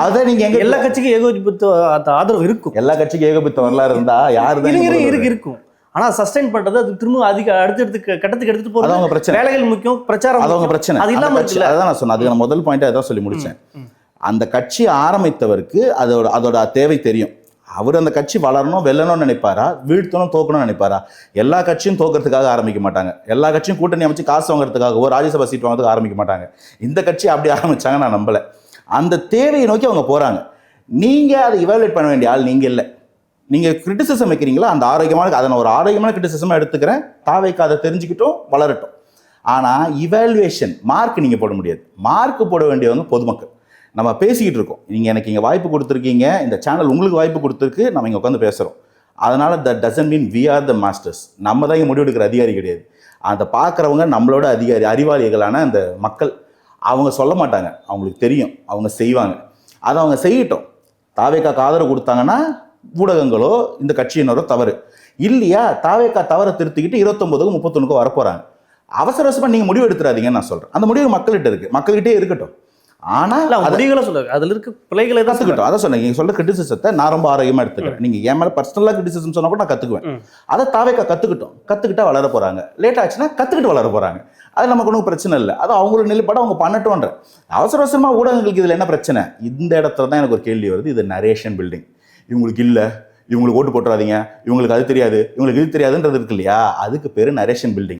அதை நீங்க எல்லா கட்சிக்கும் ஏகோபித்த ஆதரவு இருக்கும். எல்லா கட்சிக்கும் ஏகோபித்த வரலாறு இருந்தா யாரு இருக்கும். ஆனா சஸ்டைன் பண்றது அது திரும்ப அதிக அடுத்தடுத்து கட்டத்துக்கு எடுத்துட்டு போறது அவங்க பிரச்சனை. வேலைகள் முக்கியம், பிரச்சாரம் அவங்க பிரச்சனை. அது இல்லாம அதான் நான் சொன்னேன். அதுக்கு நான் முதல் பாயிண்ட் அதான் சொல்லி முடிச்சேன். அந்த கட்சி ஆரம்பித்தவருக்கு அதோட தேவை தெரியும். அவர் அந்த கட்சி வளரணும், வெல்லணும்னு நினைப்பாரா, வீழ்த்தணும், தோக்கணும்னு நினைப்பாரா? எல்லா கட்சியும் தோக்கிறதுக்காக ஆரம்பிக்க மாட்டாங்க. எல்லா கட்சியும் கூட்டணி அமைச்சு காசு வாங்குறதுக்காகவோ ராஜ்யசபா சீட் வாங்குறதுக்கு ஆரம்பிக்க மாட்டாங்க. இந்த கட்சி அப்படி ஆரம்பிச்சாங்க, நான் நம்பல. அந்த தேவையை நோக்கி அவங்க போறாங்க. நீங்க அதை இவாலுவேட் பண்ண வேண்டிய ஆள் நீங்க இல்லை. நீங்க கிரிட்டிசிசம் வைக்கிறீங்களா, அந்த ஆரோக்கியமான, அதை நான் ஒரு ஆரோக்கியமான கிரிட்டிசிசமா எடுத்துக்கிறேன். தாவைக்கு அதை தெரிஞ்சுக்கிட்டோம், வளரட்டும். ஆனா இவாலுவேஷன் மார்க் நீங்க போட முடியாது. மார்க் போட வேண்டியவங்க பொதுமக்கள். நம்ம பேசிக்கிட்டு இருக்கோம், நீங்கள் எனக்கு இங்கே வாய்ப்பு கொடுத்துருக்கீங்க, இந்த சேனல் உங்களுக்கு வாய்ப்பு கொடுத்துருக்கு, நம்ம இங்கே உட்காந்து பேசுகிறோம். அதனால் that doesn't mean we are the masters. நம்ம தான் இங்கே முடிவெடுக்கிற அதிகாரி கிடையாது. அதை பார்க்குறவங்க நம்மளோட அறிவாளிகளான அந்த மக்கள். அவங்க சொல்ல மாட்டாங்க, அவங்களுக்கு தெரியும், அவங்க செய்வாங்க. அதை அவங்க செய்யட்டும். தாவேக்காக்கு ஆதரவு கொடுத்தாங்கன்னா ஊடகங்களோ இந்த கட்சியினரோ தவறு இல்லையா? தாவேக்கா தவறை திருத்திக்கிட்டு 29க்கும் 31க்கும் வரப்போகிறாங்க. அவசர அவசரமாக நீங்கள் முடிவு எடுத்துறாதீங்கன்னு நான் சொல்கிறேன். அந்த முடிவு மக்கள்கிட்ட இருக்குது, மக்கள்கிட்டே இருக்கட்டும். ஆனால் முடிவுகளை சொல்லுங்க, அதில் இருக்க பிள்ளைகளை கற்றுக்கிட்டோம். அதை சொன்னேன். நீங்கள் சொல்ல கிரிட்டிசிசத்தை நான் ரொம்ப ஆரோக்கியமாக எடுத்துக்கிறேன். நீங்கள் என் மேலே பர்சனலாக கிரிட்டிசிசம் சொன்னால் கூட நான் கற்றுக்குவேன். அதை தாவேக்கா கற்றுக்கிட்டா வளர போகிறாங்க. லேட் ஆச்சுன்னா கற்றுக்கிட்டு வளர போகிறாங்க. அது நமக்கு ஒன்றும் பிரச்சனை இல்லை. அது அவங்களோட நிலைப்பாடு, அவங்க பண்ணட்டோன்ற. அவசர அவசரமாக ஊடகங்களுக்கு இதில் என்ன பிரச்சனை? இந்த இடத்துல தான் எனக்கு ஒரு கேள்வி வருது. இது நரேஷன் பில்டிங். இவங்களுக்கு இல்லை, இவங்களுக்கு ஓட்டு போட்டுறாதீங்க, இவங்களுக்கு அது தெரியாது, இவங்களுக்கு இது தெரியாதுன்றது இருக்கு இல்லையா? அதுக்கு பேர் நரேஷன் பில்டிங்.